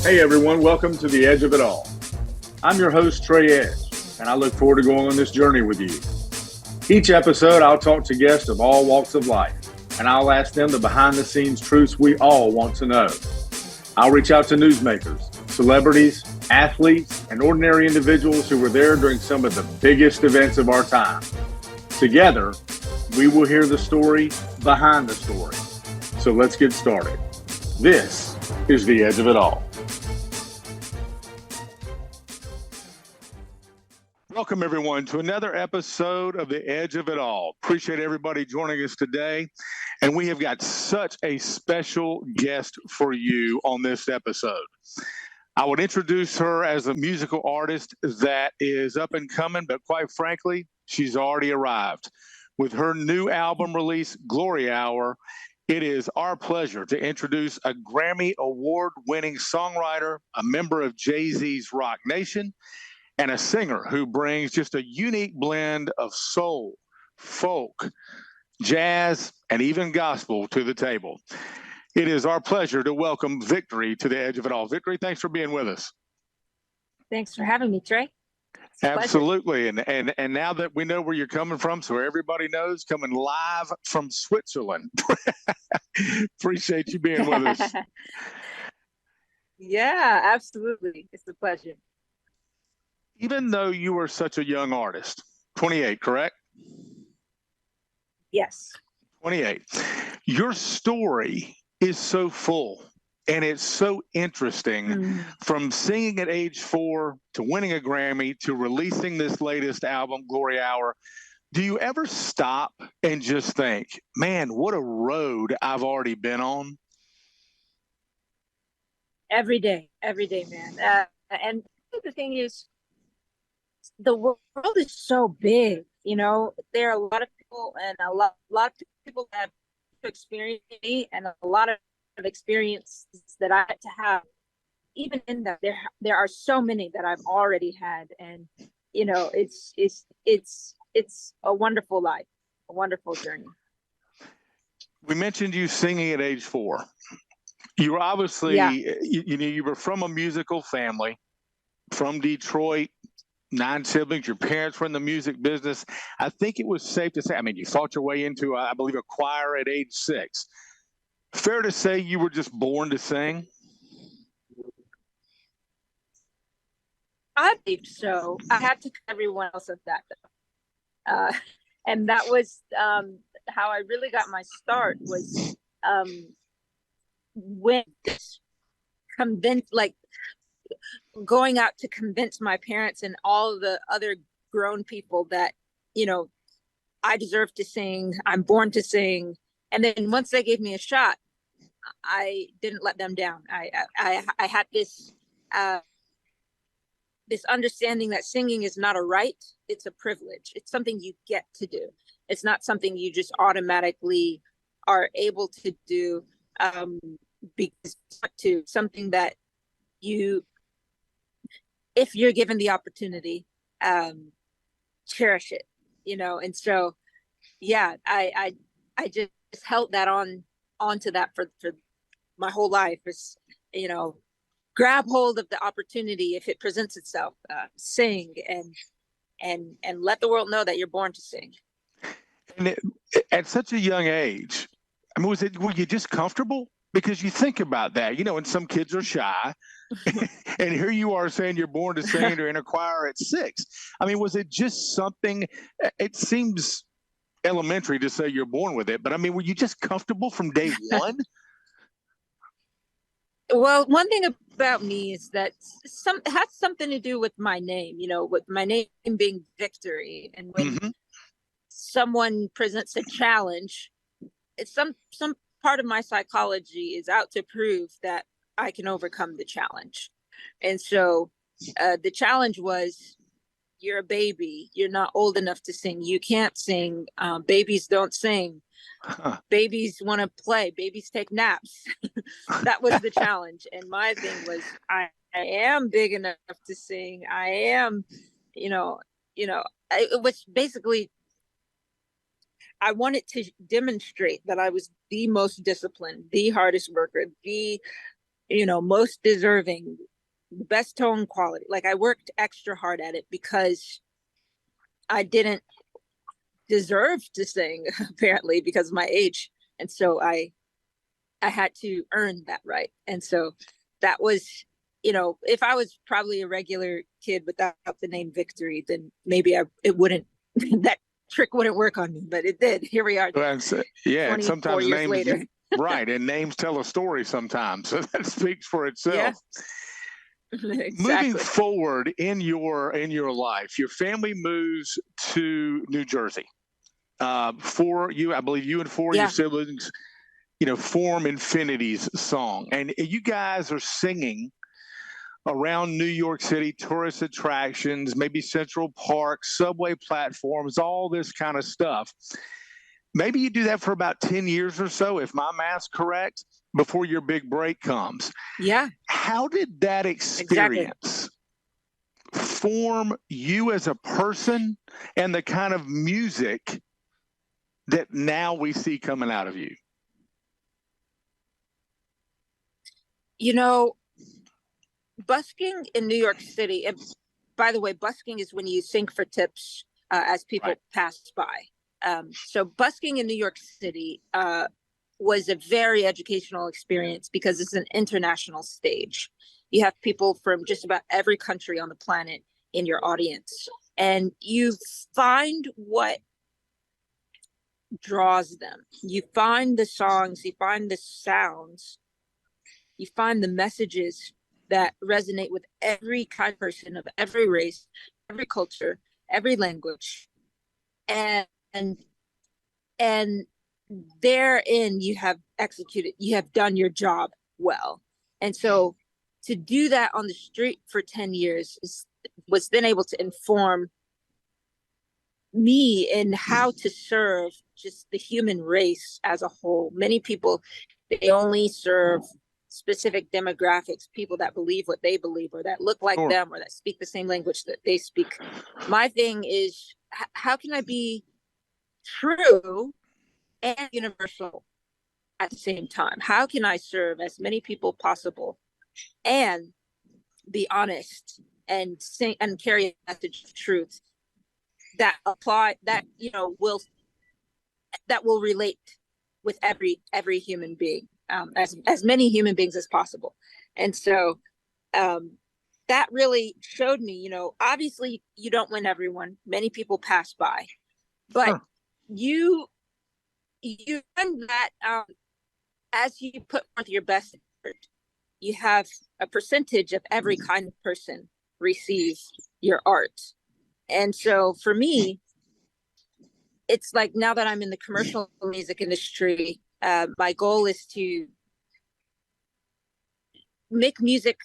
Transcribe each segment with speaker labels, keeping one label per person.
Speaker 1: Hey everyone, welcome to The Edge of It All. I'm your host, Trey Edge, and I look forward to going on this journey with you. Each episode, I'll talk to guests of all walks of life, and I'll ask them the behind-the-scenes truths we all want to know. I'll reach out to newsmakers, celebrities, athletes, and ordinary individuals who were there during some of the biggest events of our time. Together, we will hear the story behind the story. So let's get started. This is The Edge of It All. Welcome, everyone, to another episode of The Edge of It All. Appreciate everybody joining us today. And we have got such a special guest for you on this episode. I would introduce her as a musical artist that is up and coming, but quite frankly, she's already arrived. With her new album release, Glory Hour, it is our pleasure to introduce a Grammy Award-winning songwriter, a member of Jay-Z's Rock Nation, and a singer who brings just a unique blend of soul, folk, jazz, and even gospel to the table. It is our pleasure to welcome Victory to The Edge of It All. Victory, thanks for being with us.
Speaker 2: Thanks for having me, Trey.
Speaker 1: Absolutely. And now that we know where you're coming from, so everybody knows, coming live from Switzerland. Appreciate you being with us.
Speaker 2: Yeah, absolutely. It's a pleasure.
Speaker 1: Even though you are such a young artist, 28, correct?
Speaker 2: Yes.
Speaker 1: 28. Your story is so full and it's so interesting, from singing at age 4 to winning a Grammy to releasing this latest album, Glory Hour. Do you ever stop and just think, man, what a road I've already been on?
Speaker 2: Every day, man. And the thing is, the world is so big, you know. There are a lot of people, and a lot of people that have experienced me, and a lot of experiences that I had to have. Even in that, there are so many that I've already had, and you know, it's a wonderful life, a wonderful journey.
Speaker 1: We mentioned you singing at age 4. You were obviously, you were from a musical family, from Detroit. 9 siblings, your parents were in the music business. I think it was safe to say, I mean, you fought your way into, I believe, a choir at age 6. Fair to say you were just born to sing?
Speaker 2: I believe so. I had to cut everyone else of that, though. And that was how I really got my start, was when convinced, like, going out to convince my parents and all the other grown people that, you know, I deserve to sing, I'm born to sing. And then once they gave me a shot, I didn't let them down. I had this this understanding that singing is not a right, it's a privilege. It's something you get to do. It's not something you just automatically are able to do, because to something that you, if you're given the opportunity, cherish it, you know. And so, yeah, I just held that onto that for my whole life. Is, you know, grab hold of the opportunity if it presents itself, sing and let the world know that you're born to sing.
Speaker 1: And at such a young age, I mean, were you just comfortable? Because you think about that, you know, and some kids are shy. And here you are saying you're born to sing or in a choir at 6. I mean, was it just something? It seems elementary to say you're born with it, but I mean, were you just comfortable from day one?
Speaker 2: Well, one thing about me is that it has something to do with my name, you know, with my name being Victory. And when someone presents a challenge, it's some part of my psychology is out to prove that I can overcome the challenge. And so the challenge was, you're a baby, you're not old enough to sing, you can't sing, babies don't sing, babies want to play, babies take naps. That was the challenge. And my thing was, I am big enough to sing, I am, it was basically, I wanted to demonstrate that I was the most disciplined, the hardest worker, the most deserving, the best tone quality. Like I worked extra hard at it because I didn't deserve to sing, apparently, because of my age. And so I had to earn that right. And so that was, if I was probably a regular kid without the name Victory, then maybe it wouldn't, that trick wouldn't work on me, but it did. Here we are.
Speaker 1: Well, yeah, and
Speaker 2: 24
Speaker 1: sometimes
Speaker 2: years
Speaker 1: names,
Speaker 2: later.
Speaker 1: right, and names tell a story sometimes, so that speaks for itself.
Speaker 2: Yeah.
Speaker 1: Moving
Speaker 2: Exactly.
Speaker 1: forward in your life, your family moves to New Jersey. For you, I believe you and four of your
Speaker 2: Yeah.
Speaker 1: siblings, form Infinity's song, and you guys are singing around New York City, tourist attractions, maybe Central Park, subway platforms, all this kind of stuff. Maybe you do that for about 10 years or so, if my math's correct, before your big break comes.
Speaker 2: Yeah.
Speaker 1: How did that experience form you as a person and the kind of music that now we see coming out of you?
Speaker 2: Busking in New York City, and by the way, busking is when you sing for tips as people pass by. So busking in New York City was a very educational experience because it's an international stage. You have people from just about every country on the planet in your audience, and you find what draws them. You find the songs, you find the sounds, you find the messages that resonate with every kind of person of every race, every culture, every language. And and therein you have done your job well. And so to do that on the street for 10 years was then able to inform me in how to serve just the human race as a whole. Many people, they only serve specific demographics, people that believe what they believe or that look like them or that speak the same language that they speak. My thing is, how can I be true and universal at the same time? How can I serve as many people possible and be honest and sing and carry a message of truth that will relate with every human being, as many human beings as possible. And so that really showed me, obviously you don't win everyone. Many people pass by, but you find that as you put forth your best effort, you have a percentage of every kind of person receive your art. And so for me, it's like now that I'm in the commercial music industry, my goal is to make music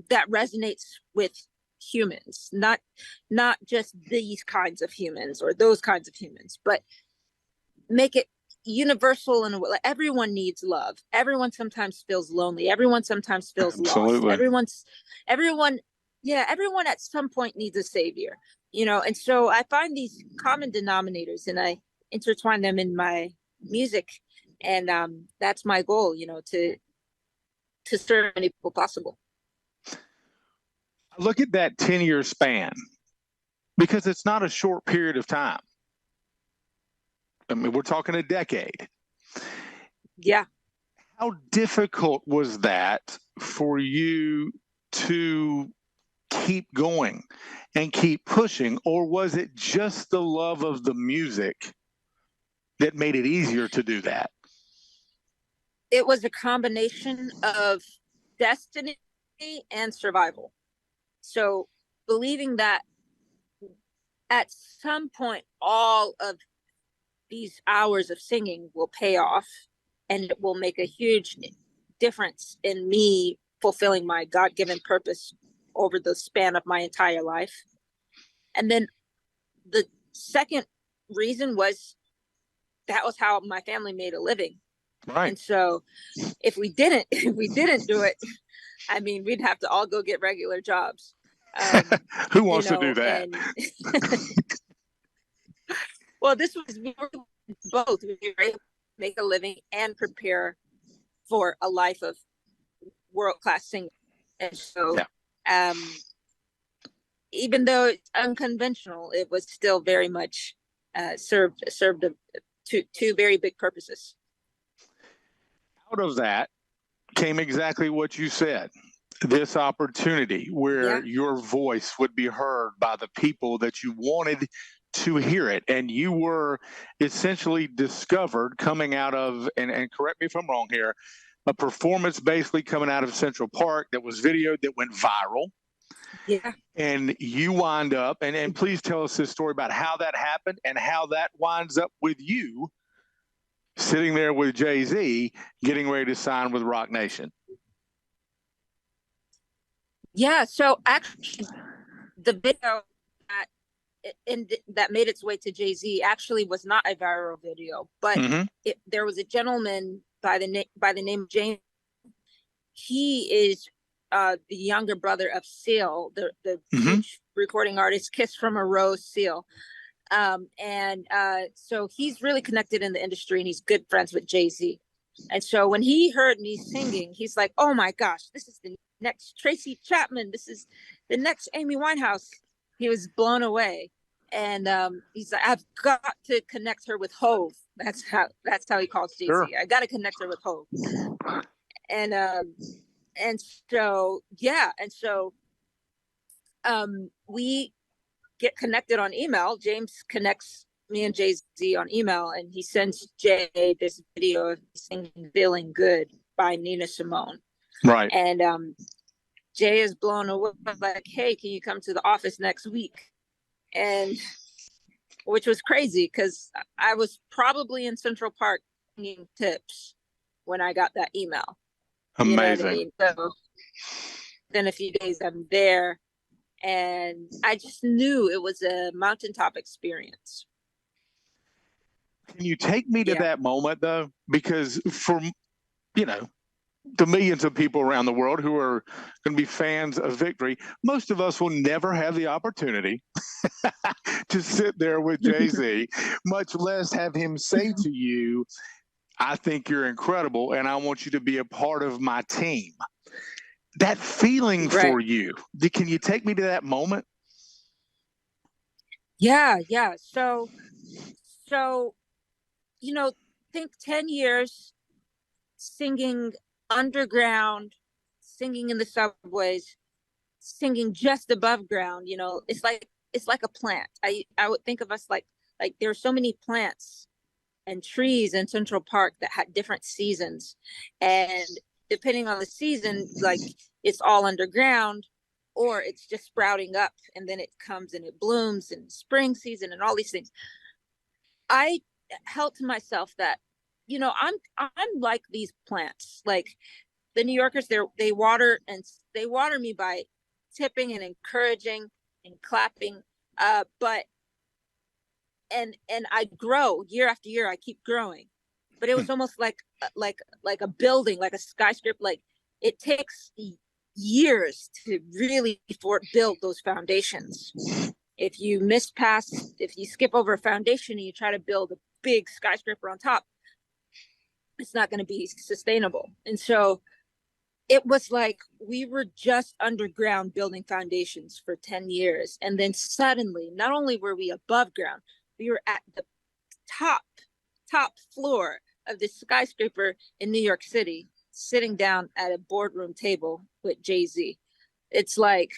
Speaker 2: that resonates with humans, not just these kinds of humans or those kinds of humans, but make it universal and everyone needs love. Everyone sometimes feels lonely. Everyone sometimes feels lost. Everyone at some point needs a savior, and so I find these common denominators and I intertwine them in my music, and that's my goal, to serve as many people possible.
Speaker 1: Look at that 10-year span, because it's not a short period of time. I mean, we're talking a decade.
Speaker 2: Yeah.
Speaker 1: How difficult was that for you to keep going and keep pushing, or was it just the love of the music that made it easier to do that?
Speaker 2: It was a combination of destiny and survival. So believing that at some point all of these hours of singing will pay off and it will make a huge difference in me fulfilling my God-given purpose over the span of my entire life. And then the second reason was that was how my family made a living.
Speaker 1: Right.
Speaker 2: And so if we didn't do it, I mean, we'd have to all go get regular jobs.
Speaker 1: Who wants to do that?
Speaker 2: Well, this was both. We were able to make a living and prepare for a life of world-class singer. And so,
Speaker 1: Yeah.
Speaker 2: even though it's unconventional, it was still very much served two very big purposes.
Speaker 1: Out of that came exactly what you said. This opportunity where your voice would be heard by the people that you wanted to hear it. And you were essentially discovered coming out of, and correct me if I'm wrong here, a performance basically coming out of Central Park that was videoed that went viral.
Speaker 2: Yeah.
Speaker 1: And you wind up, and please tell us this story about how that happened and how that winds up with you sitting there with Jay-Z getting ready to sign with Roc Nation.
Speaker 2: Yeah, so actually the video that made its way to Jay-Z actually was not a viral video, but there was a gentleman by the name of James. He is the younger brother of Seal, the huge recording artist, Kiss from a Rose Seal. So he's really connected in the industry, and he's good friends with Jay-Z. And so when he heard me singing, he's like, "Oh my gosh, this is the next Tracy Chapman. This is the next Amy Winehouse." He was blown away. And he's like, "I've got to connect her with Hove." That's how he calls Jay-Z.
Speaker 1: Sure.
Speaker 2: I got to connect her with Hove. And so we get connected on email. James connects me and Jay-Z on email, and he sends Jay this video of singing "Feeling Good" by Nina Simone.
Speaker 1: Right.
Speaker 2: And Jay is blown away, like, "Hey, can you come to the office next week?" And which was crazy because I was probably in Central Park singing tips when I got that email.
Speaker 1: Amazing.
Speaker 2: You know what I mean? So then a few days I'm there, and I just knew it was a mountaintop experience.
Speaker 1: Can you take me to that moment, though? Because for, the millions of people around the world who are going to be fans of Victory, most of us will never have the opportunity to sit there with Jay-Z, much less have him say to you, "I think you're incredible, and I want you to be a part of my team." That feeling for you, can you take me to that moment?
Speaker 2: Yeah. So, think 10 years singing underground, singing in the subways, singing just above ground. It's like a plant. I would think of us like there are so many plants and trees in Central Park that had different seasons, and depending on the season, like it's all underground or it's just sprouting up, and then it comes and it blooms in spring season and all these things. I held to myself that I'm like these plants. Like the New Yorkers, they water me by tipping and encouraging and clapping, but I grow year after year. I keep growing, but it was almost like a building, like a skyscraper. Like it takes years to really build those foundations. If you if you skip over a foundation and you try to build a big skyscraper on top, it's not going to be sustainable. And so it was like we were just underground building foundations for 10 years. And then suddenly, not only were we above ground, we were at the top floor of this skyscraper in New York City, sitting down at a boardroom table with Jay-Z. It's like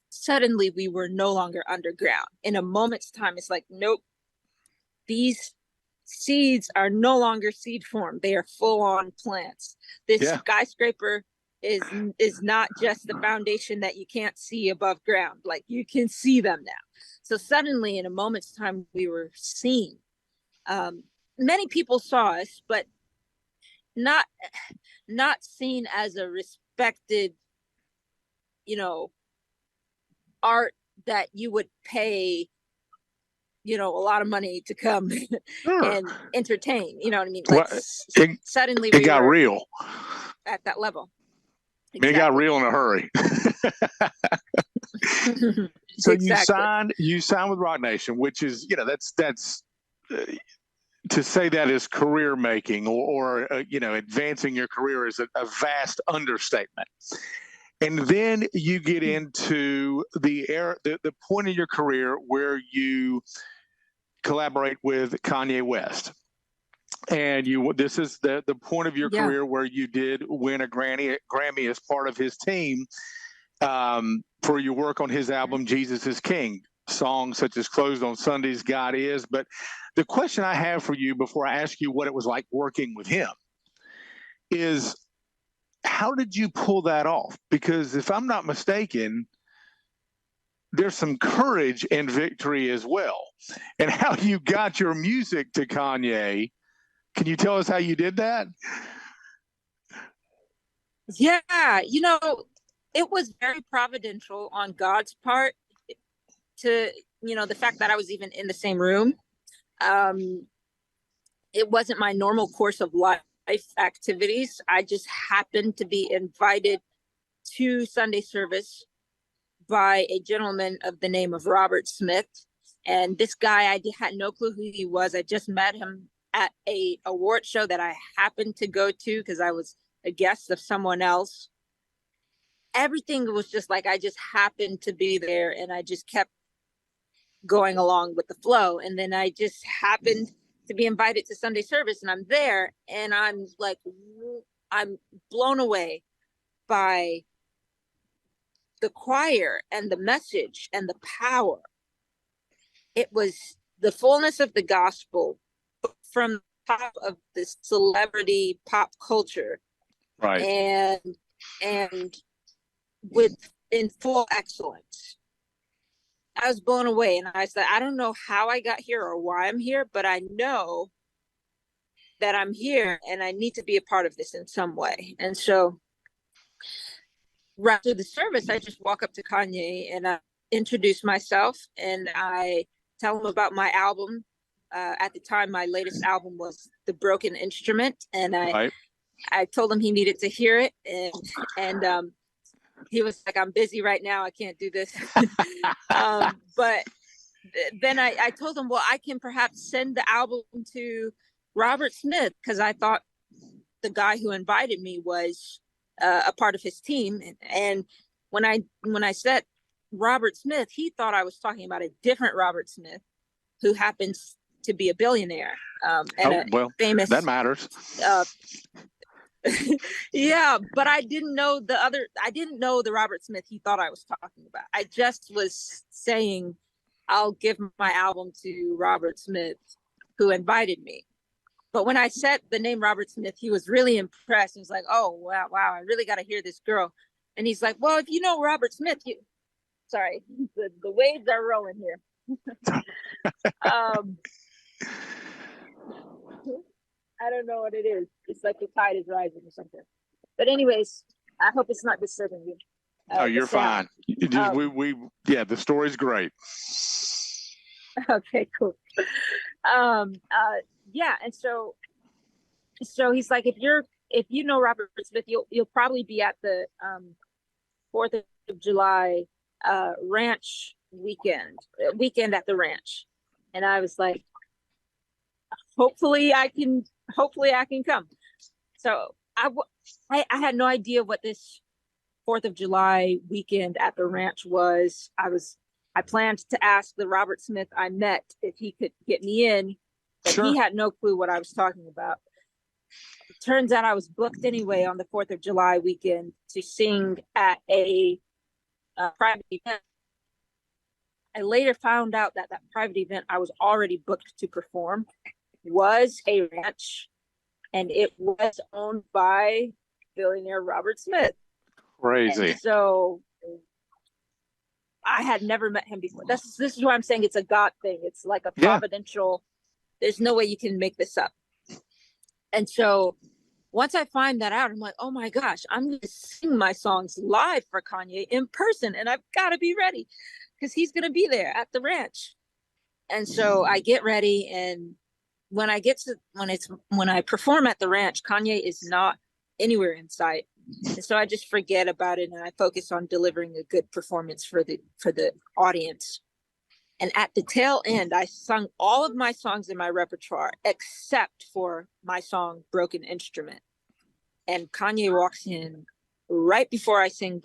Speaker 2: suddenly we were no longer underground. In a moment's time, it's like, nope, these seeds are no longer seed form. They are full-on plants. This skyscraper is not just the foundation that you can't see above ground. Like you can see them now. So suddenly, in a moment's time, we were seen. Many people saw us, but not seen as a respected, art that you would pay, a lot of money to come and entertain. You know what I mean? Like suddenly
Speaker 1: it got real
Speaker 2: at that level.
Speaker 1: Exactly. It got real in a hurry. So exactly. you signed with Roc Nation, which is, that's to say that is career making or advancing your career is a vast understatement. And then you get into the point of your career where you collaborate with Kanye West. And this is the point of your career where you did win a Grammy as part of his team for your work on his album Jesus is King. Songs such as Closed on Sundays, God Is. But the question I have for you before I ask you what it was like working with him is, how did you pull that off? Because if I'm not mistaken, there's some courage and victory as well. And how you got your music to Kanye. Can you tell us how you did that?
Speaker 2: Yeah, it was very providential on God's part to, the fact that I was even in the same room. It wasn't my normal course of life activities. I just happened to be invited to Sunday service by a gentleman of the name of Robert Smith. And this guy, I had no clue who he was. I just met him at a award show that I happened to go to because I was a guest of someone else. Everything was just like, I just happened to be there, and I just kept going along with the flow. And then I just happened to be invited to Sunday service, and I'm there, and I'm blown away by the choir and the message and the power. It was the fullness of the gospel from the top of this celebrity pop culture,
Speaker 1: right?
Speaker 2: And in full excellence. I was blown away, and I said, I don't know how I got here or why I'm here, but I know that I'm here and I need to be a part of this in some way. And so right after the service, I just walk up to Kanye and I introduce myself, and I tell him about my album. At the time, my latest album was The Broken Instrument, and I told him he needed to hear it, and he was like, I'm busy right now, I can't do this. But then I told him, well, I can perhaps send the album to Robert Smith, because I thought the guy who invited me was a part of his team. And when I said Robert Smith, he thought I was talking about a different Robert Smith who happens to be a billionaire famous.
Speaker 1: That matters.
Speaker 2: Yeah, but I didn't know the Robert Smith he thought I was talking about. I just was saying, I'll give my album to Robert Smith, who invited me. But when I said the name Robert Smith, he was really impressed. He was like, oh, wow, I really got to hear this girl. And he's like, well, if you know Robert Smith, sorry, the waves are rolling here. I don't know what it is. It's like the tide is rising or something. But anyways, I hope it's not disturbing you.
Speaker 1: Oh, you're fine. The story's great.
Speaker 2: Okay, cool. Yeah, and so he's like, if you know Robert Smith, you'll probably be at the 4th of July ranch weekend at the ranch. And I was like, hopefully I can come. So I had no idea what this 4th of July weekend at the ranch was. I planned to ask the Robert Smith I met if he could get me in, but sure. He had no clue what I was talking about. It turns out I was booked anyway on the 4th of July weekend to sing at a private event. I later found out that private event I was already booked to perform was a ranch, and it was owned by billionaire Robert Smith.
Speaker 1: Crazy.
Speaker 2: And so I had never met him before. This is why I'm saying it's a God thing. It's like a providential, there's no way you can make this up. And so once I find that out, I'm like, oh my gosh, I'm going to sing my songs live for Kanye in person, and I've got to be ready because he's going to be there at the ranch. And so I get ready, and when I perform at the ranch, Kanye is not anywhere in sight. And so I just forget about it, and I focus on delivering a good performance for the audience. And at the tail end, I sung all of my songs in my repertoire except for my song Broken Instrument. And Kanye walks in right before I sing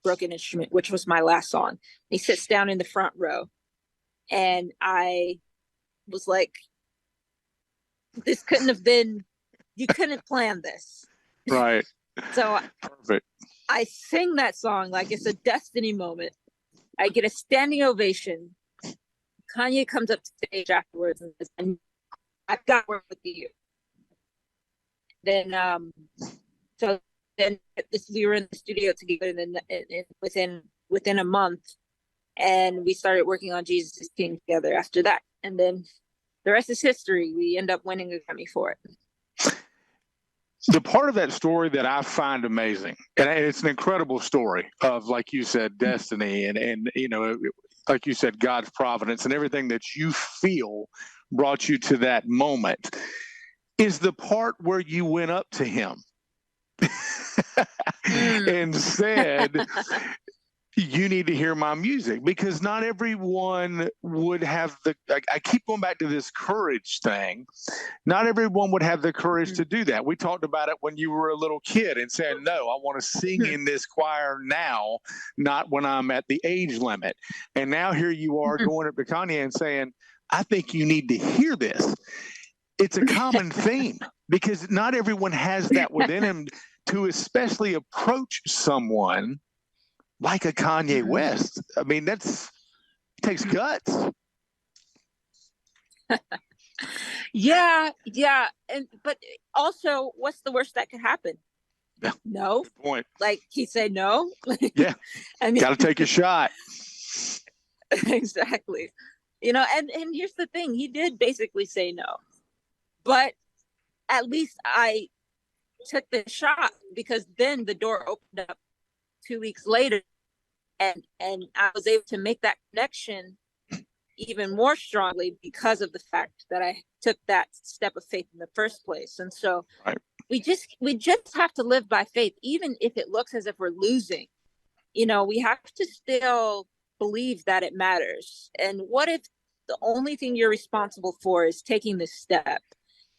Speaker 2: Broken Instrument, which was my last song. He sits down in the front row. And I was like, this couldn't have been, you couldn't plan this.
Speaker 1: Right.
Speaker 2: So
Speaker 1: Perfect.
Speaker 2: I sing that song like it's a destiny moment. I get a standing ovation. Kanye comes up to stage afterwards and says, I've got work with you. Then, so then we were in the studio together, and then within a month, and we started working on Jesus is King together after that. And then the rest is history. We end up winning a Grammy for it.
Speaker 1: The part of that story that I find amazing, and it's an incredible story of, like you said, destiny and you know, like you said, God's providence and everything that you feel brought you to that moment, is the part where you went up to him and said, you need to hear my music, because not everyone would have I keep going back to this courage thing. Not everyone would have the courage to do that. We talked about it when you were a little kid and said, no, I want to sing in this choir now, not when I'm at the age limit. And now here you are going up to Kanye and saying, I think you need to hear this. It's a common theme, because not everyone has that within him to especially approach someone like a Kanye West. I mean, it takes guts.
Speaker 2: Yeah. But also, what's the worst that could happen?
Speaker 1: Yeah.
Speaker 2: No.
Speaker 1: Good point.
Speaker 2: Like, he said no.
Speaker 1: Yeah. I mean, got to take a shot.
Speaker 2: Exactly. You know, and here's the thing. He did basically say no. But at least I took the shot, because then the door opened up 2 weeks later, and I was able to make that connection even more strongly because of the fact that I took that step of faith in the first place. And so
Speaker 1: right.
Speaker 2: we just have to live by faith, even if it looks as if we're losing. You know, we have to still believe that it matters. And what if the only thing you're responsible for is taking this step?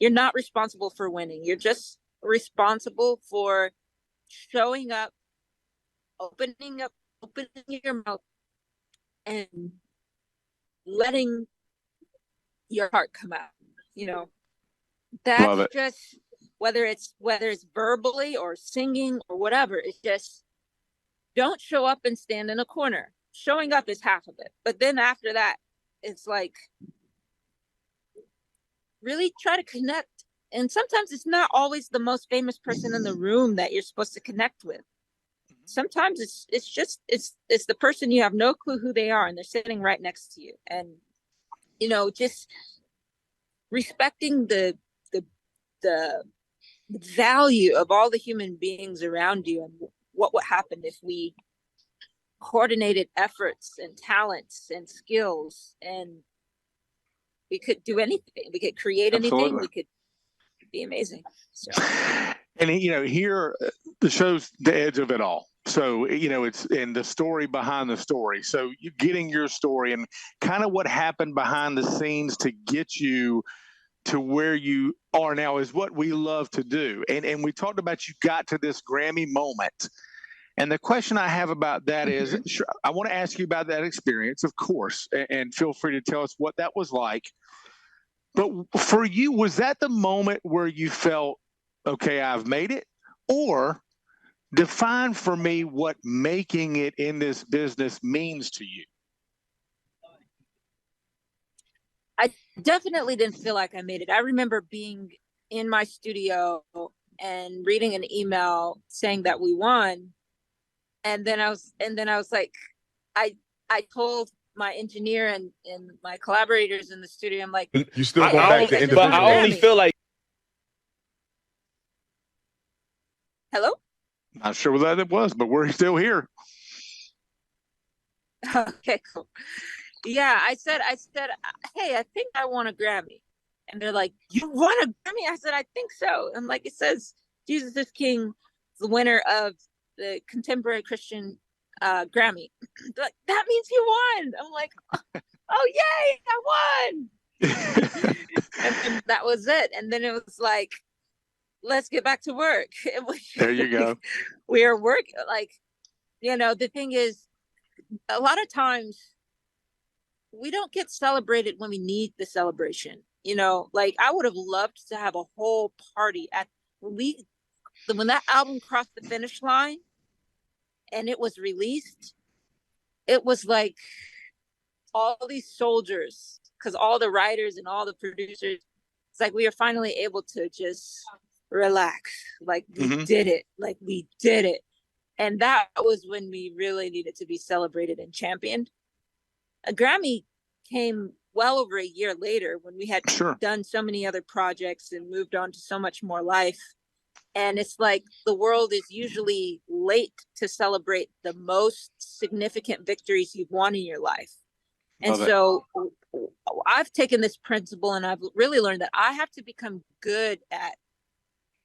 Speaker 2: You're not responsible for winning. You're just responsible for showing up, opening your mouth, and letting your heart come out. You know, that's just, whether it's verbally or singing or whatever, it's just, don't show up and stand in a corner. Showing up is half of it. But then after that, it's like, really try to connect. And sometimes it's not always the most famous person in the room that you're supposed to connect with. Sometimes it's the person you have no clue who they are, and they're sitting right next to you. And, you know, just respecting the value of all the human beings around you, and what would happen if we coordinated efforts and talents and skills, and we could do anything. We could create anything. Absolutely. We could be amazing. So.
Speaker 1: And, you know, here the show's the edge of it all. So, you know, it's in the story behind the story. So you getting your story and kind of what happened behind the scenes to get you to where you are now is what we love to do. And we talked about, you got to this Grammy moment. And the question I have about that is, sure, I want to ask you about that experience, of course, and feel free to tell us what that was like. But for you, was that the moment where you felt, okay, I've made it? Or define for me what making it in this business means to you.
Speaker 2: I definitely didn't feel like I made it. I remember being in my studio and reading an email saying that we won. And then I was like, I told my engineer and my collaborators in the studio, I'm like,
Speaker 3: you still go back to individual.
Speaker 4: I only feel like.
Speaker 2: Hello?
Speaker 1: Not sure what that was, but we're still here.
Speaker 2: Okay, cool. Yeah, I said, hey, I think I won a Grammy. And they're like, you won a Grammy? I said, I think so. I'm like, it says Jesus is King, the winner of the Contemporary Christian Grammy. They're like, that means you won. I'm like, oh yay, I won. And then that was it. And then it was like, let's get back to work.
Speaker 1: There you go.
Speaker 2: We are working, like, the thing is, a lot of times we don't get celebrated when we need the celebration. Like, I would have loved to have a whole party at when that album crossed the finish line and it was released. It was like all these soldiers, because all the writers and all the producers, it's like we are finally able to just relax. Like, we did it. Like, we did it. And that was when we really needed to be celebrated and championed. A Grammy came well over a year later, when we had done so many other projects and moved on to so much more life. And it's like the world is usually late to celebrate the most significant victories you've won in your life. And so I've taken this principle and I've really learned that I have to become good at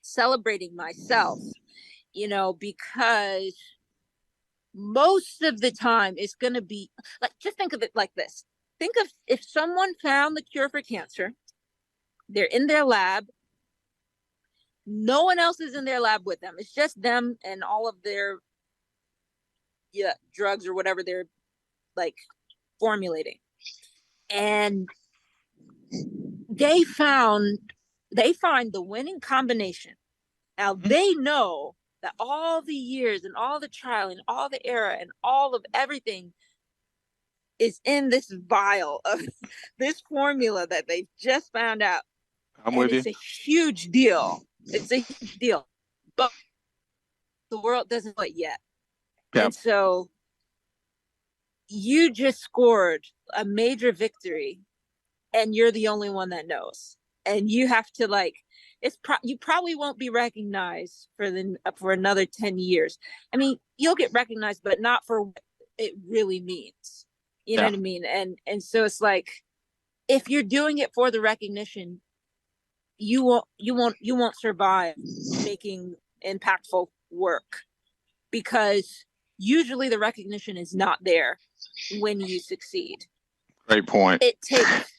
Speaker 2: celebrating myself, because most of the time it's going to be like, just think of it like this. Think of if someone found the cure for cancer, they're in their lab, no one else is in their lab with them. It's just them and all of their drugs or whatever they're like formulating. And they find the winning combination. Now they know that all the years and all the trial and all the error and all of everything is in this vial of this formula that they've just found out.
Speaker 1: I'm with you.
Speaker 2: It's a huge deal. It's a huge deal. But the world doesn't know it yet. Yep. And so you just scored a major victory and you're the only one that knows. And you have to, like, you probably won't be recognized for another 10 years. I mean, you'll get recognized, but not for what it really means. You know what I mean? And so it's like, if you're doing it for the recognition, you won't survive making impactful work, because usually the recognition is not there when you succeed.
Speaker 1: Great point.
Speaker 2: It takes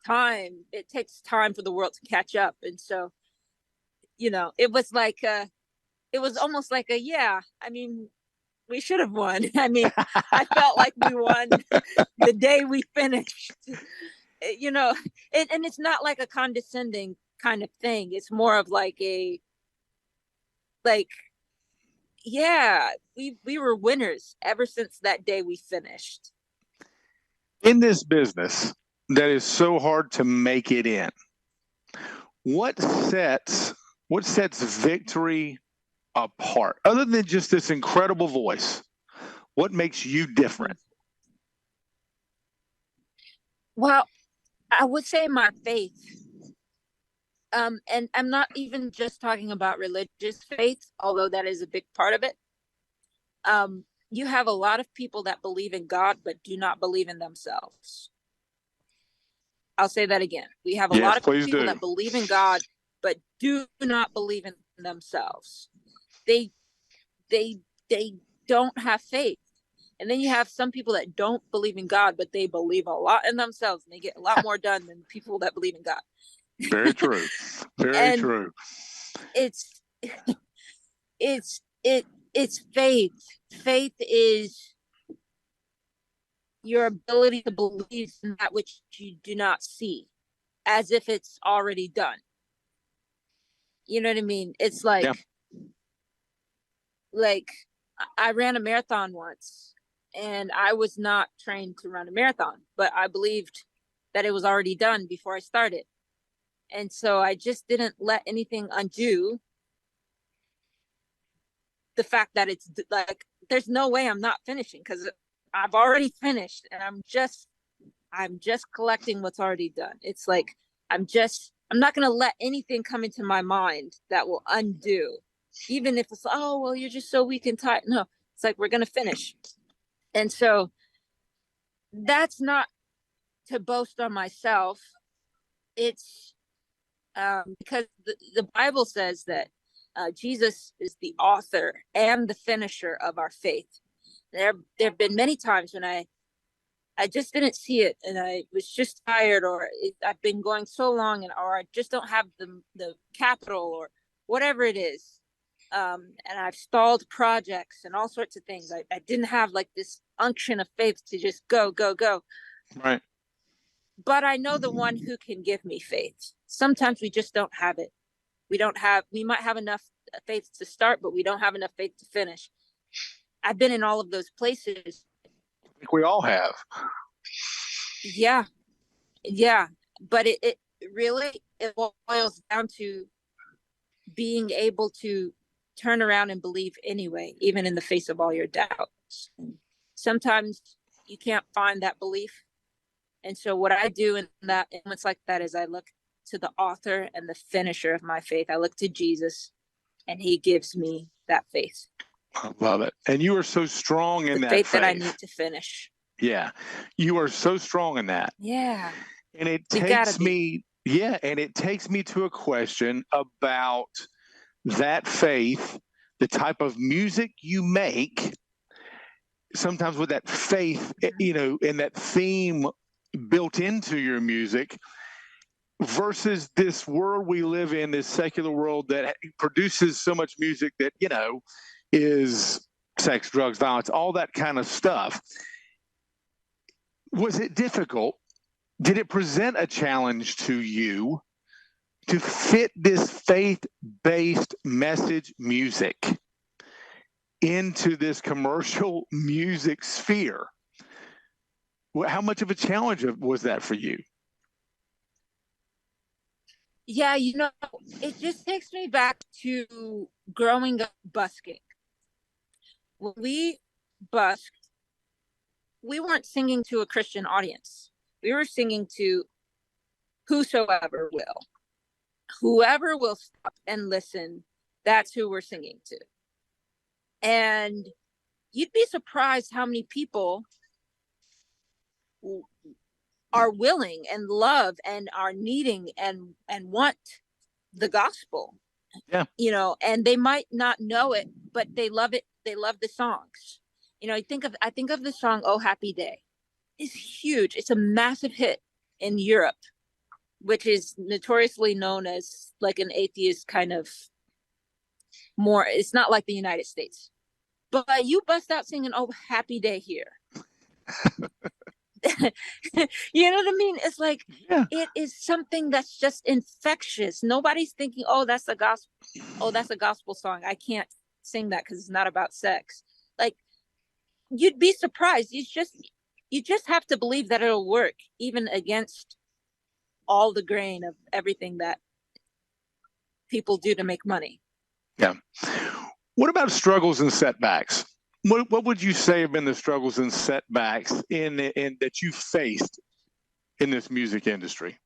Speaker 2: time for the world to catch up. And so, it was like it was almost like I mean, we should have won. I mean, I felt like we won the day we finished, and it's not like a condescending kind of thing. It's more of like we were winners ever since that day we finished.
Speaker 1: In this business that is so hard to make it in, what sets victory apart, other than just this incredible voice? What makes you different?
Speaker 2: Well, I would say my faith. And I'm not even just talking about religious faith, although that is a big part of it. You have a lot of people that believe in God but do not believe in themselves. I'll say that again. We have a lot of people that believe in God but do not believe in themselves. They don't have faith. And then you have some people that don't believe in God, but they believe a lot in themselves, and they get a lot more done than people that believe in God.
Speaker 1: Very true. Very true.
Speaker 2: It's faith. Faith is your ability to believe in that which you do not see, as if it's already done. You know what I mean? It's like I ran a marathon once, and I was not trained to run a marathon, but I believed that it was already done before I started. And so I just didn't let anything undo the fact that it's like, there's no way I'm not finishing, because I've already finished, and I'm just collecting what's already done. It's like, I'm not going to let anything come into my mind that will undo, even if it's, oh, well, you're just so weak and tired. No, it's like, we're going to finish. And so that's not to boast on myself. It's because the Bible says that Jesus is the author and the finisher of our faith. There have been many times when I I just didn't see it, and I was just tired, or I've been going so long, or I just don't have the capital, or whatever it is. And I've stalled projects and all sorts of things. I didn't have like this unction of faith to just go, go, go.
Speaker 1: Right.
Speaker 2: But I know the one who can give me faith. Sometimes we just don't have it. We might have enough faith to start, but we don't have enough faith to finish. I've been in all of those places.
Speaker 1: I think we all have.
Speaker 2: Yeah. Yeah. But it really, it boils down to being able to turn around and believe anyway, even in the face of all your doubts. Sometimes you can't find that belief. And so what I do in that moments like that is I look to the author and the finisher of my faith. I look to Jesus, and he gives me that faith.
Speaker 1: I love it. And you are so strong in
Speaker 2: the
Speaker 1: that
Speaker 2: faith
Speaker 1: faith
Speaker 2: that I need to finish.
Speaker 1: Yeah. You are so strong in that.
Speaker 2: Yeah.
Speaker 1: And it takes me, and it takes me to a question about that faith, the type of music you make, sometimes with that faith, and that theme built into your music, versus this world we live in, this secular world that produces so much music that, is sex, drugs, violence, all that kind of stuff. Was it difficult? Did it present a challenge to you to fit this faith-based message music into this commercial music sphere? How much of a challenge was that for you?
Speaker 2: Yeah, it just takes me back to growing up busking. When we busked, we weren't singing to a Christian audience. We were singing to whosoever will. Whoever will stop and listen, that's who we're singing to. And you'd be surprised how many people are willing and love and are needing and want the gospel.
Speaker 1: Yeah.
Speaker 2: And they might not know it, but they love it. They love the songs. I think of the song "Oh Happy Day." It's huge. It's a massive hit in Europe, which is notoriously known as like an atheist kind of more. It's not like the United States, but you bust out singing "Oh Happy Day" here. You know what I mean? It's like, It is something that's just infectious. Nobody's thinking, oh, that's a gospel. Oh, that's a gospel song. I can't sing that because it's not about sex. Like, you'd be surprised. You just have to believe that it'll work, even against all the grain of everything that people do to make money.
Speaker 1: Yeah. What about struggles and setbacks? What would you say have been the struggles and setbacks in that you faced in this music industry?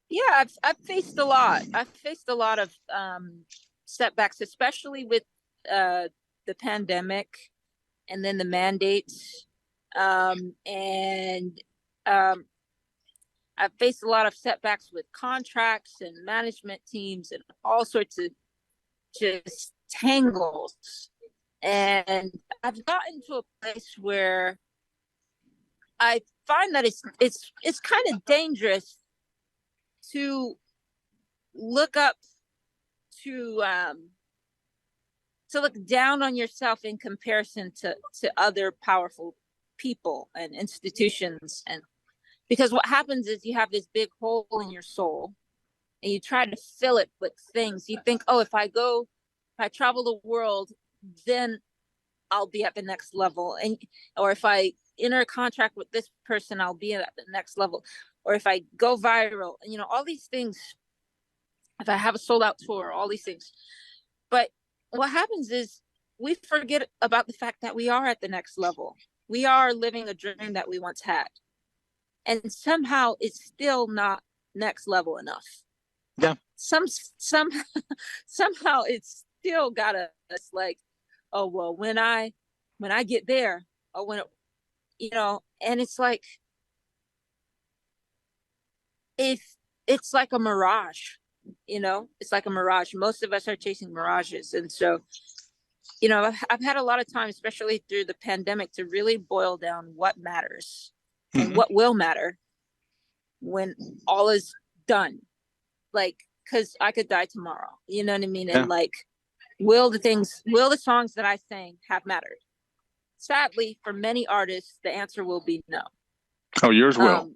Speaker 2: Yeah, I've faced a lot. I've faced a lot of setbacks, especially with the pandemic and then the mandates. And I've faced a lot of setbacks with contracts and management teams and all sorts of just tangles. And I've gotten to a place where I find that it's kind of dangerous to look up to look down on yourself in comparison to other powerful people and institutions. And because what happens is you have this big hole in your soul and you try to fill it with things. You think, oh, if I travel the world, then I'll be at the next level. Or if I enter a contract with this person, I'll be at the next level. Or if I go viral, all these things, if I have a sold out tour, all these things. But what happens is we forget about the fact that we are at the next level. We are living a dream that we once had. And somehow it's still not next level enough.
Speaker 1: Yeah.
Speaker 2: Somehow it's still got us like, oh, well, when I get there, or when and it's like, if it's like a mirage, it's like a mirage. Most of us are chasing mirages. And so you know, I've had a lot of time, especially through the pandemic, to really boil down what matters and what will matter when all is done. Like, because I could die tomorrow, you know what I mean? And like, will the songs that I sing have mattered? Sadly, for many artists, the answer will be no.
Speaker 1: Oh, yours will.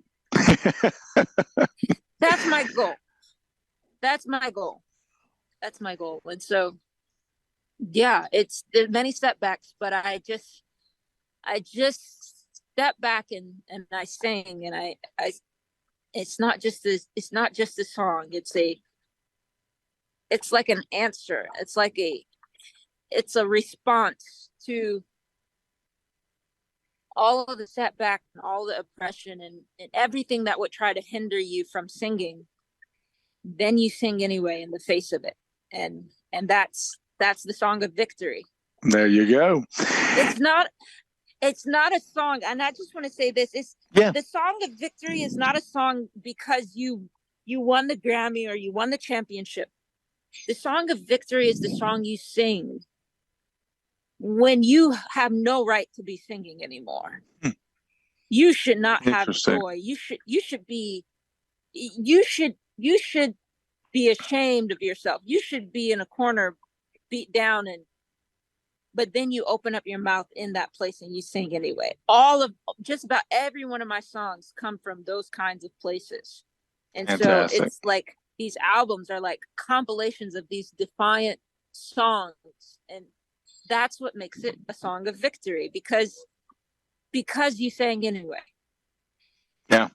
Speaker 2: That's my goal. That's my goal. That's my goal. And so, yeah, there's many setbacks, but I just step back and I sing, and I it's not just a song. It's like an answer. It's a response to all of the setback and all the oppression and everything that would try to hinder you from singing. Then you sing anyway in the face of it. And that's the song of victory.
Speaker 1: There you go.
Speaker 2: It's not a song, and I just want to say this, the song of victory is not a song because you won the Grammy or you won the championship. The song of victory is the song you sing when you have no right to be singing anymore. You should not have joy. You should be ashamed of yourself. You should be in a corner, beat down, but then you open up your mouth in that place and you sing anyway. Just about every one of my songs come from those kinds of places. And Fantastic. So it's like these albums are like compilations of these defiant songs, and that's what makes it a song of victory, because you sang anyway.
Speaker 1: Yeah,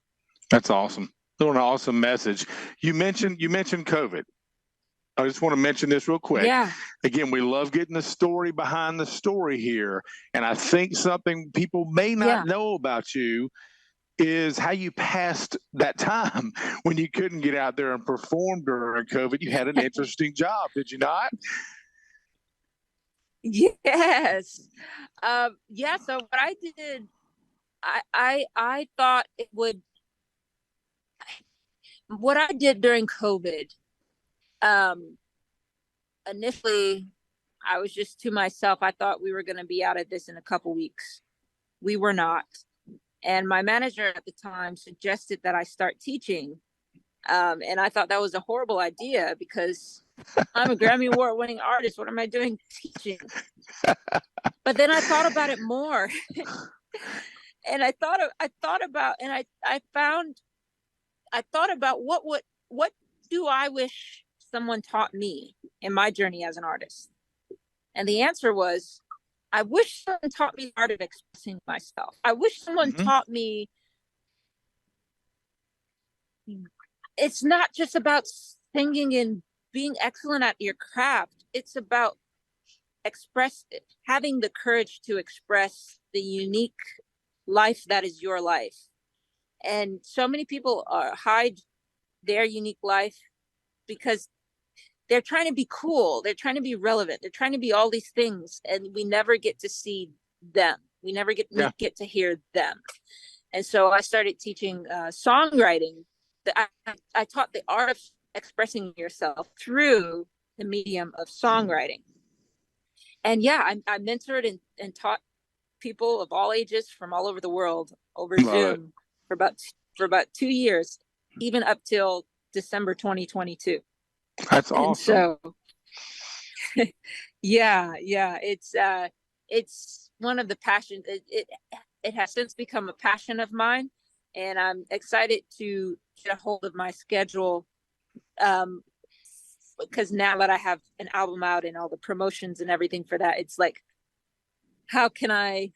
Speaker 1: that's awesome. What an awesome message. You mentioned COVID. I just want to mention this real quick.
Speaker 2: Yeah.
Speaker 1: Again, we love getting the story behind the story here. And I think something people may not know about you is how you passed that time when you couldn't get out there and perform during COVID. You had an interesting job, did you not?
Speaker 2: Yes. So what I did, I thought it would, what I did during COVID, initially I was just to myself. I thought we were going to be out of this in a couple weeks. We were not. And my manager at the time suggested that I start teaching. And I thought that was a horrible idea because I'm a Grammy Award winning artist. What am I doing teaching? But then I thought about it more. And I thought about what do I wish someone taught me in my journey as an artist? And the answer was, I wish someone taught me the art of expressing myself. I wish someone taught me it's not just about singing and being excellent at your craft. It's about having the courage to express the unique life that is your life. And so many people hide their unique life because they're trying to be cool. They're trying to be relevant. They're trying to be all these things. And we never get to see them. We never get to hear them. And so I started teaching songwriting. I taught the art of expressing yourself through the medium of songwriting. And I mentored and taught people of all ages from all over the world over Zoom for about 2 years, even up till December 2022.
Speaker 1: That's awesome.
Speaker 2: And so, it's one of the passions. It has since become a passion of mine, and I'm excited to get a hold of my schedule, because now that I have an album out and all the promotions and everything for that, it's like, how can I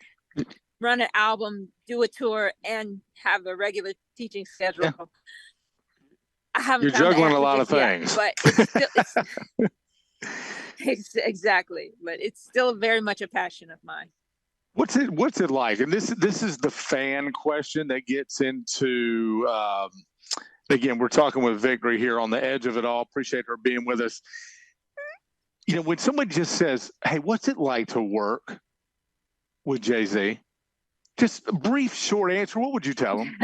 Speaker 2: run an album, do a tour, and have a regular teaching schedule? Yeah.
Speaker 1: You're juggling a lot of things,
Speaker 2: but it's exactly. But it's still very much a passion of mine.
Speaker 1: What's it like? And this is the fan question that gets into. Again, we're talking with Victory here on the edge of it all. Appreciate her being with us. You know, when somebody just says, "Hey, what's it like to work with Jay-Z?" Just a brief, short answer. What would you tell them?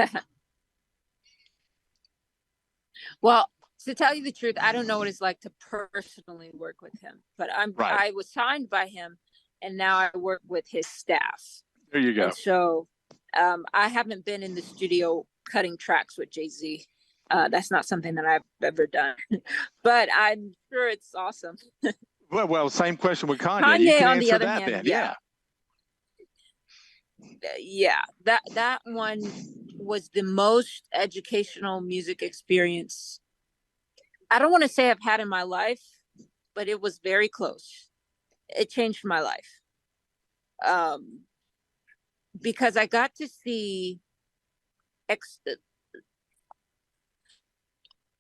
Speaker 2: Well, to tell you the truth, I don't know what it's like to personally work with him, but I was signed by him and now I work with his staff.
Speaker 1: There you go.
Speaker 2: And so I haven't been in the studio cutting tracks with Jay-Z. That's not something that I've ever done, but I'm sure it's awesome.
Speaker 1: Well, same question with Kanye.
Speaker 2: Kanye,
Speaker 1: you can
Speaker 2: on the
Speaker 1: answer
Speaker 2: other
Speaker 1: that
Speaker 2: hand,
Speaker 1: then.
Speaker 2: Yeah, that one was the most educational music experience I don't want to say I've had in my life, but it was very close. It changed my life. Because I got to see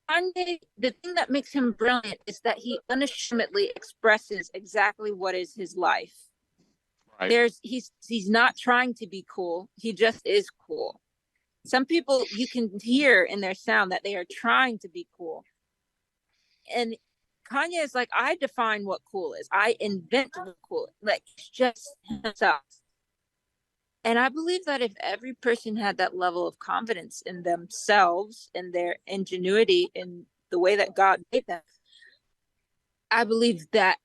Speaker 2: Kanye, the thing that makes him brilliant is that he unashamedly expresses exactly what is his life.
Speaker 1: Right.
Speaker 2: He's not trying to be cool. He just is cool. Some people, you can hear in their sound that they are trying to be cool. And Kanye is like, I define what cool is. I invent what cool is. Like, it's just himself. And I believe that if every person had that level of confidence in themselves and their ingenuity in the way that God made them, I believe that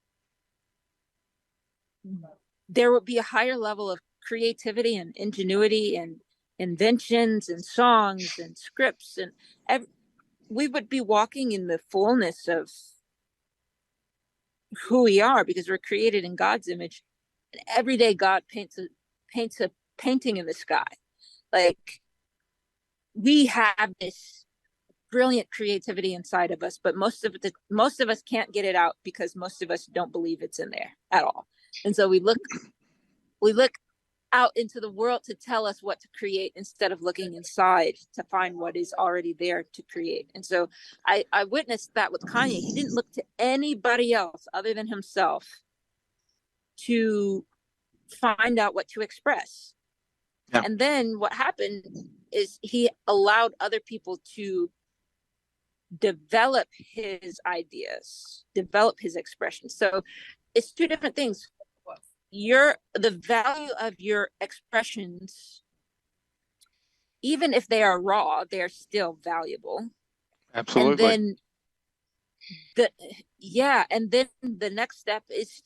Speaker 2: there would be a higher level of creativity and ingenuity and inventions and songs and scripts, and we would be walking in the fullness of who we are, because we're created in God's image. And every day God paints a painting in the sky. Like, we have this brilliant creativity inside of us, but most of us can't get it out because most of us don't believe it's in there at all. And so we look out into the world to tell us what to create instead of looking inside to find what is already there to create. And so I witnessed that with Kanye. He didn't look to anybody else other than himself to find out what to express. Yeah. And then what happened is he allowed other people to develop his ideas, develop his expression. So it's two different things. The value of your expressions, even if they are raw, they are still valuable.
Speaker 1: Absolutely.
Speaker 2: And then the next step is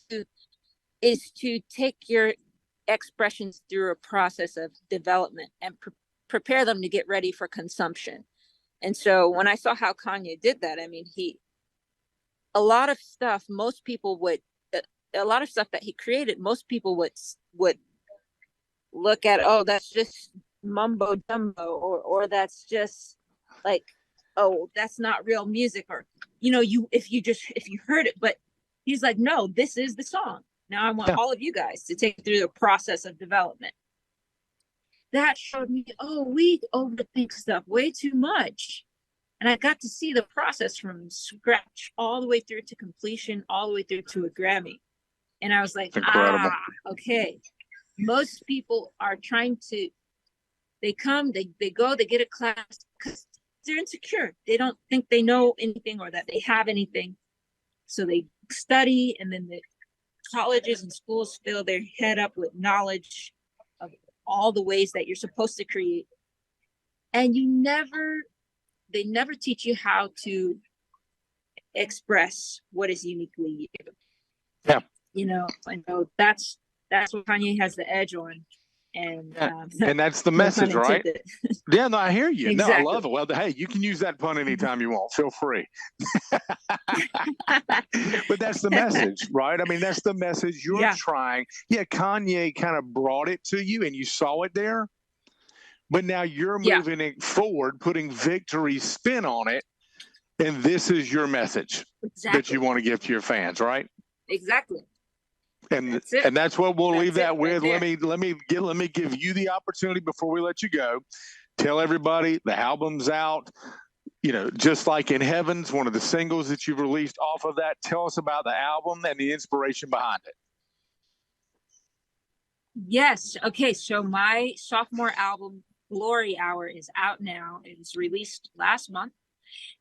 Speaker 2: to take your expressions through a process of development and prepare them to get ready for consumption. And so when I saw how Kanye did that, I mean, a lot of stuff that he created, most people would look at, oh, that's just mumbo jumbo, or that's just like, oh, that's not real music, or if you heard it. But he's like, no, this is the song. Now I want all of you guys to take through the process of development. That showed me, oh, we overthink stuff way too much. And I got to see the process from scratch all the way through to completion, all the way through to a Grammy. And I was like, okay. Most people are they come, they go, they get a class because they're insecure. They don't think they know anything or that they have anything. So they study, and then the colleges and schools fill their head up with knowledge of all the ways that you're supposed to create. And they never teach you how to express what is uniquely you.
Speaker 1: Yeah.
Speaker 2: I know that's what Kanye has the edge on. And
Speaker 1: and that's the message, right? Yeah, no, I hear you. Exactly. No, I love it. Well, hey, you can use that pun anytime you want. Feel free. But that's the message, right? I mean, that's the message you're trying. Yeah, Kanye kind of brought it to you and you saw it there. But now you're moving it forward, putting victory spin on it. And this is your message that you want to give to your fans, right?
Speaker 2: Exactly.
Speaker 1: And that's what we'll leave that with. Let me give you the opportunity before we let you go. Tell everybody the album's out. Just like in Heavens, one of the singles that you've released off of that. Tell us about the album and the inspiration behind it.
Speaker 2: Yes. Okay. So my sophomore album, Glory Hour, is out now. It was released last month.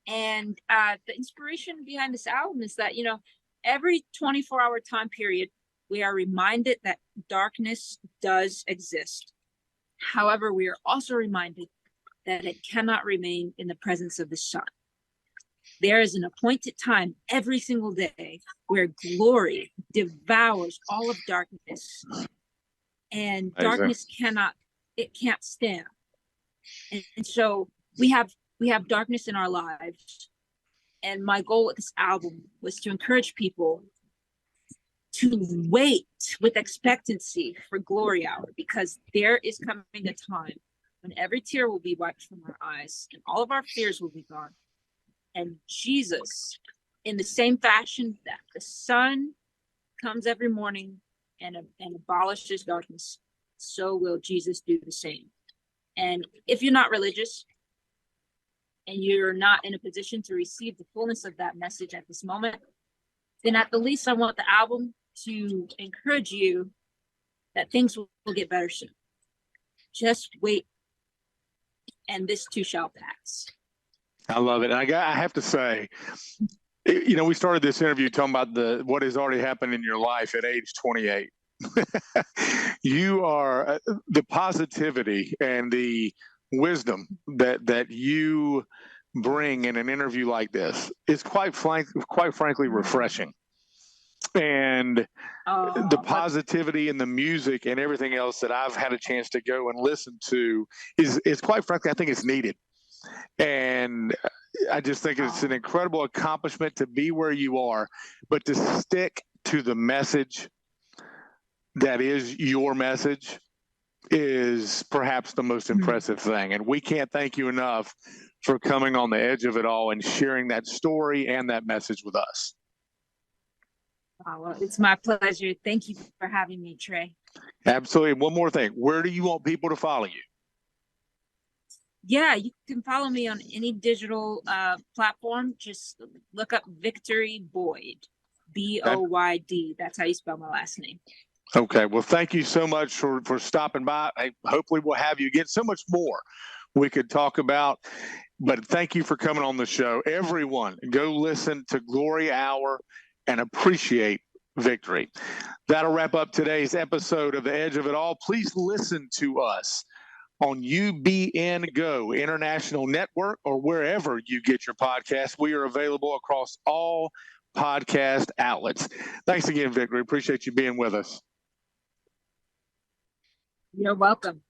Speaker 2: And the inspiration behind this album is that, every 24-hour time period, we are reminded that darkness does exist. However, we are also reminded that it cannot remain in the presence of the sun. There is an appointed time every single day where glory devours all of darkness, and darkness can't stand. And so we have darkness in our lives. And my goal with this album was to encourage people to wait with expectancy for glory hour, because there is coming a time when every tear will be wiped from our eyes and all of our fears will be gone. And Jesus, in the same fashion that the sun comes every morning and abolishes darkness, so will Jesus do the same. And if you're not religious and you're not in a position to receive the fullness of that message at this moment, then at the least I want the album to encourage you that things will get better soon. Just wait, and this too shall pass.
Speaker 1: I love it. And I have to say, you know, we started this interview talking about what has already happened in your life at age 28. You are the positivity and the wisdom that you bring in an interview like this is quite frankly refreshing. And the positivity and the music and everything else that I've had a chance to go and listen to is quite frankly, I think it's needed. And I just think it's an incredible accomplishment to be where you are, but to stick to the message that is your message is perhaps the most impressive thing. And we can't thank you enough for coming on the edge of it all and sharing that story and that message with us.
Speaker 2: Oh, well, it's my pleasure. Thank you for having me, Trey.
Speaker 1: Absolutely. One more thing. Where do you want people to follow you?
Speaker 2: Yeah, you can follow me on any digital platform. Just look up Victory Boyd, Boyd. That's how you spell my last name.
Speaker 1: Okay. Well, thank you so much for stopping by. Hopefully we'll have you again. So much more we could talk about, but thank you for coming on the show. Everyone, go listen to Glory Hour and appreciate Victory. That'll wrap up today's episode of The Edge of It All. Please listen to us on UBN Go International Network or wherever you get your podcasts. We are available across all podcast outlets. Thanks again, Victory. Appreciate you being with us.
Speaker 2: You're welcome.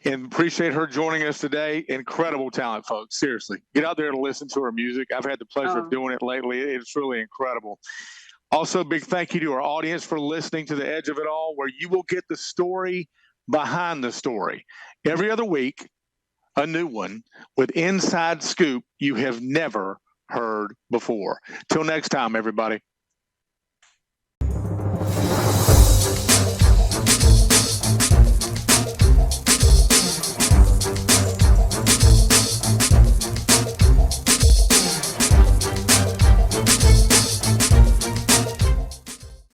Speaker 1: And appreciate her joining us today. Incredible talent, folks. Seriously. Get out there to listen to her music. I've had the pleasure of doing it lately. It's really incredible. Also, big thank you to our audience for listening to The Edge of It All, where you will get the story behind the story. Every other week, a new one with inside scoop you have never heard before. Till next time, everybody.